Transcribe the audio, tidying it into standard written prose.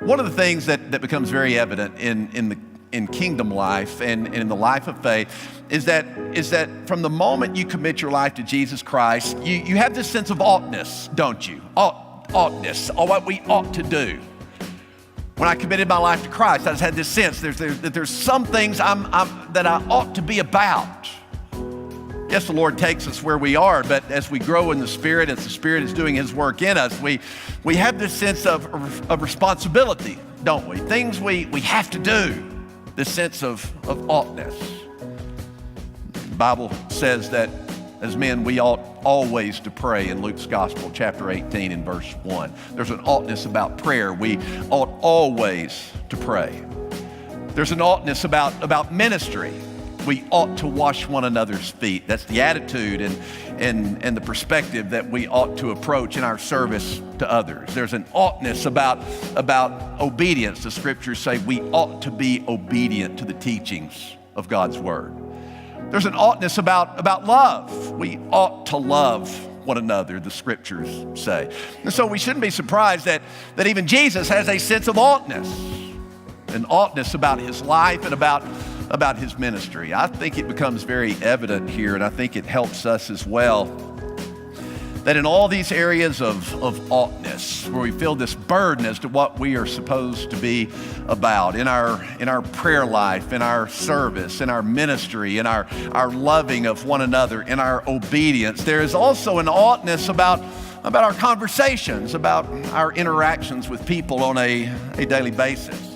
One of the things that becomes very evident in kingdom life and in the life of faith is that from the moment you commit your life to Jesus Christ, you have this sense of oughtness, don't you? Oughtness, or what we ought to do. When I committed my life to Christ, I just had this sense that there's some things that I ought to be about. Yes, the Lord takes us where we are, but as we grow in the Spirit, as the Spirit is doing His work in us, we have this sense of responsibility, don't we? Things we have to do, this sense of oughtness. The Bible says that as men, we ought always to pray in Luke's Gospel, chapter 18 and verse 1. There's an oughtness about prayer. We ought always to pray. There's an oughtness about ministry. We ought to wash one another's feet. That's the attitude and the perspective that we ought to approach in our service to others. There's an oughtness about obedience. The scriptures say we ought to be obedient to the teachings of God's word. There's an oughtness about love. We ought to love one another, the scriptures say. And so we shouldn't be surprised that even Jesus has a sense of oughtness, an oughtness about his life and about his ministry. I think it becomes very evident here, and I think it helps us as well, that in all these areas of oughtness, where we feel this burden as to what we are supposed to be about, in our prayer life, in our service, in our ministry, in our loving of one another, in our obedience, there is also an oughtness about our conversations, about our interactions with people on a daily basis.